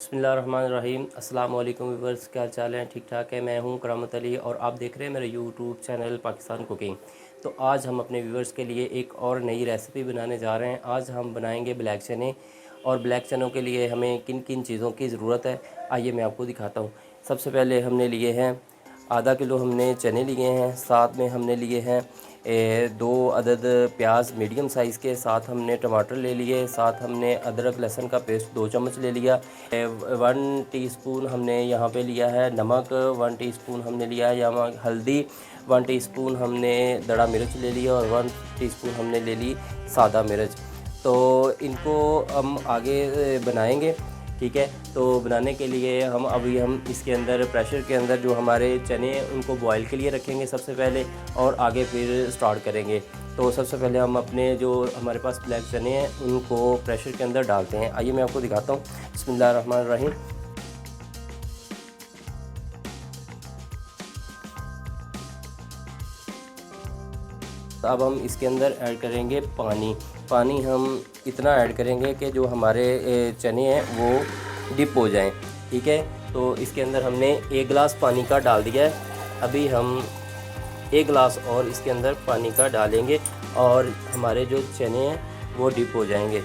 बिस्मिल्लाहिर्रहमानिर्रहीम। अस्सलाम वालेकुम व्यूअर्स, क्या चाल है? ठीक ठाक है। मैं हूं करामत अली और आप देख रहे हैं मेरा यूट्यूब चैनल पाकिस्तान कुकिंग। तो आज हम अपने व्यूअर्स के लिए एक और नई रेसिपी बनाने जा रहे हैं। आज हम बनाएंगे ब्लैक चने। और ब्लैक चनों के लिए हमें किन किन चीज़ों की ज़रूरत है, आइए मैं आपको दिखाता हूँ। सबसे पहले हमने लिए हैं आधा किलो हमने चने लिए हैं, साथ में हमने लिए हैं 2 अदद प्याज मीडियम साइज़ के, साथ हमने टमाटर ले लिए, साथ हमने अदरक लहसुन का पेस्ट 2 चम्मच ले लिया। 1 टीस्पून हमने यहाँ पे लिया है नमक, 1 टीस्पून हमने लिया है यहाँ हल्दी, 1 टीस्पून हमने दड़ा मिर्च ले लिया और 1 टीस्पून हमने ले ली सादा मिर्च। तो इनको हम आगे बनाएंगे, ठीक है। तो बनाने के लिए हम इसके अंदर प्रेशर के अंदर जो हमारे चने हैं उनको बॉईल के लिए रखेंगे सबसे पहले, और आगे फिर स्टार्ट करेंगे। तो सबसे पहले हम अपने जो हमारे पास ब्लैक चने हैं उनको प्रेशर के अंदर डालते हैं। आइए मैं आपको दिखाता हूँ। बिस्मिल्लाहिर्रहमानिर्रहीम। तो अब हम इसके अंदर ऐड करेंगे पानी हम इतना ऐड करेंगे कि जो हमारे चने हैं वो डिप हो जाएं, ठीक है। तो इसके अंदर हमने 1 गिलास पानी का डाल दिया है। अभी हम 1 गिलास और इसके अंदर पानी का डालेंगे और हमारे जो चने हैं वो डिप हो जाएंगे।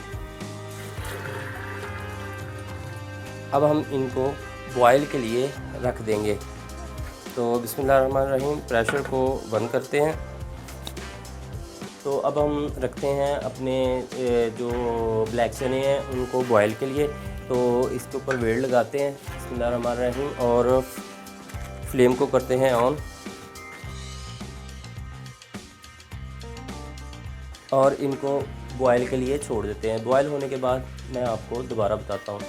अब हम इनको बॉयल के लिए रख देंगे। तो बिस्मिल्लाहिर्रहमानिर्रहीम, प्रेशर को बंद करते हैं। तो अब हम रखते हैं अपने जो ब्लैक चने हैं उनको बॉयल के लिए। तो इसके ऊपर वेड़ लगाते हैं बिस्मिल्लाहिर्रहमानिर्रहीम और फ्लेम को करते हैं ऑन, और इनको बॉयल के लिए छोड़ देते हैं। बॉयल होने के बाद मैं आपको दोबारा बताता हूँ।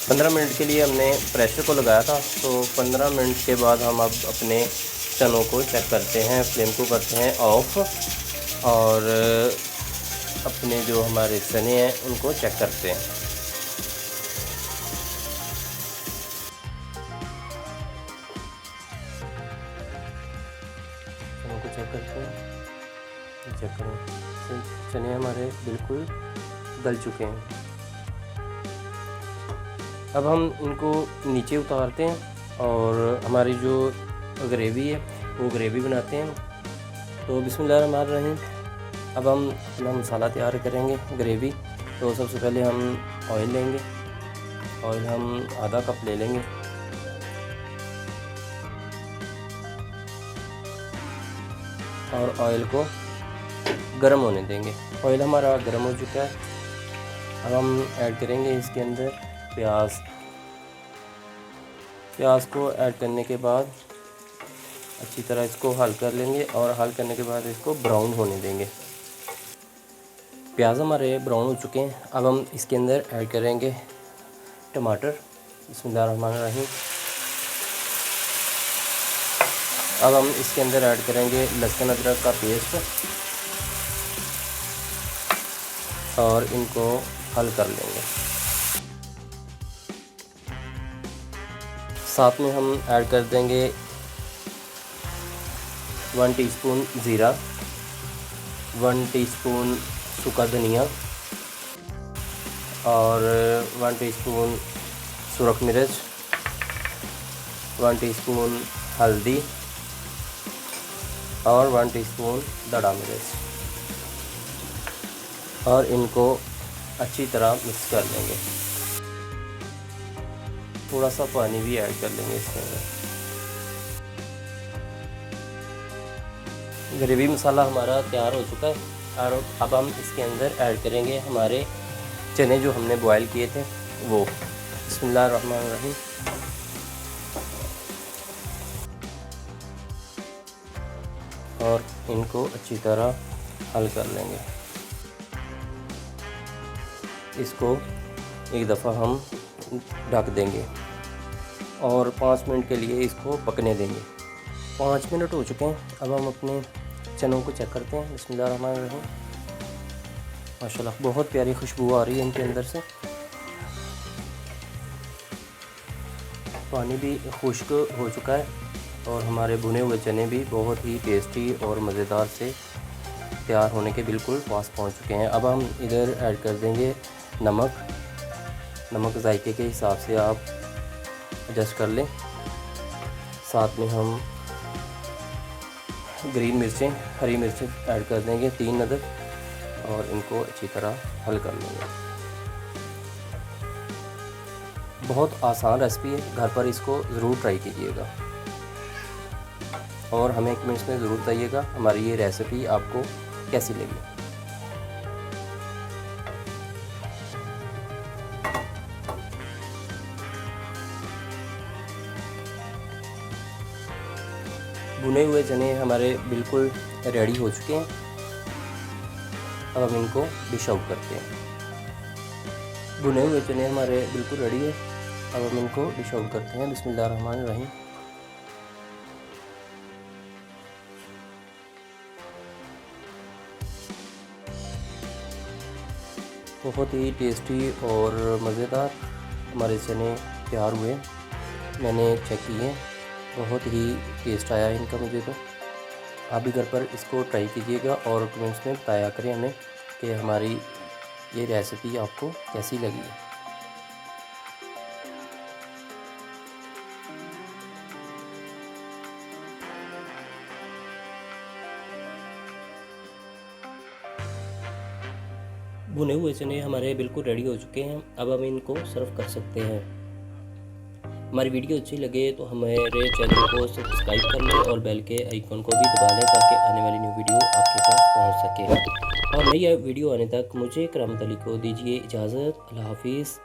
15 मिनट के लिए हमने प्रेशर को लगाया था। तो 15 मिनट के बाद हम अब अपने चनों को चेक करते हैं। फ्लेम को करते हैं ऑफ और अपने जो हमारे चने हैं उनको चेक करते हैं। चनों को चेक करते हैं, चेक करें, चने हमारे बिल्कुल गल चुके हैं। अब हम इनको नीचे उतारते हैं और हमारी जो ग्रेवी है वो ग्रेवी बनाते हैं। तो बिस्मिल्लाहिर्रहमानिर्रहीम, अब हम अपना मसाला तैयार करेंगे ग्रेवी। तो सबसे पहले हम ऑयल लेंगे। ऑयल हम आधा कप ले लेंगे और ऑयल को गर्म होने देंगे। ऑयल हमारा गर्म हो चुका है। अब हम ऐड करेंगे इसके अंदर प्याज को ऐड करने के बाद अच्छी तरह इसको हल कर लेंगे और हल करने के बाद इसको ब्राउन होने देंगे। प्याज हमारे ब्राउन हो चुके हैं। अब हम इसके अंदर ऐड करेंगे टमाटर। बिस्मिल्लाहिर्रहमानिर्रहीम। अब हम इसके अंदर ऐड करेंगे लहसुन अदरक का पेस्ट और इनको हल कर लेंगे। साथ में हम ऐड कर देंगे 1 टीस्पून ज़ीरा, 1 टीस्पून सूखा धनिया और 1 टीस्पून सुरख मिर्च, 1 टीस्पून हल्दी और 1 टीस्पून दड़ा मिर्च, और इनको अच्छी तरह मिक्स कर लेंगे। थोड़ा सा पानी भी ऐड कर लेंगे इसके अंदर। ग्रेवी मसाला हमारा तैयार हो चुका है और अब हम इसके अंदर ऐड करेंगे हमारे चने जो हमने बॉयल किए थे वो। बिस्मिल्लाहिर्रहमानिर्रहीम। और इनको अच्छी तरह हल कर लेंगे। इसको एक दफ़ा हम ढक देंगे और 5 मिनट के लिए इसको पकने देंगे। 5 मिनट हो चुके हैं। अब हम अपने चनों को चेक करते हैं। बिस्मिल्लाहिर्रहमानिर्रहीम। माशाल्लाह बहुत प्यारी खुशबू आ रही है इनके अंदर से। पानी भी खुश्क हो चुका है और हमारे भुने हुए चने भी बहुत ही टेस्टी और मज़ेदार से तैयार होने के बिल्कुल पास पहुंच चुके हैं। अब हम इधर ऐड कर देंगे नमक। नमक जायके के हिसाब से आप एडजस्ट कर लें। साथ में हम ग्रीन मिर्चें, हरी मिर्चें ऐड कर देंगे 3 अदद, और इनको अच्छी तरह हल कर लेंगे। बहुत आसान रेसिपी है, घर पर इसको ज़रूर ट्राई कीजिएगा और हमें कमेंट्स में ज़रूर बताइएगा हमारी ये रेसिपी आपको कैसी लगी। भुने हुए चने हमारे बिल्कुल रेडी हो चुके हैं। अब हम इनको डिश आउट करते हैं। भुने हुए चने हमारे बिल्कुल रेडी है। अब हम इनको डिश आउट करते हैं। बिस्मिल्लाहिर्रहमानिर्रहीम। बहुत ही टेस्टी और मज़ेदार हमारे चने तैयार हुए। मैंने चेक किए, बहुत ही टेस्ट आया इनका मुझे। तो आप भी घर पर इसको ट्राई कीजिएगा और कमेंट्स में बताया करें हमें कि हमारी ये रेसिपी आपको कैसी लगी। भुने हुए चने हमारे बिल्कुल रेडी हो चुके हैं। अब हम इनको सर्व कर सकते हैं। हमारी वीडियो अच्छी लगे तो हमारे चैनल को सब्सक्राइब कर लें और बेल के आइकन को भी दबा लें ताकि आने वाली न्यू वीडियो आपके पास पहुंच सके। और नई वीडियो आने तक मुझे करामत अली को दीजिए इजाज़त। अल्लाह हाफिज़।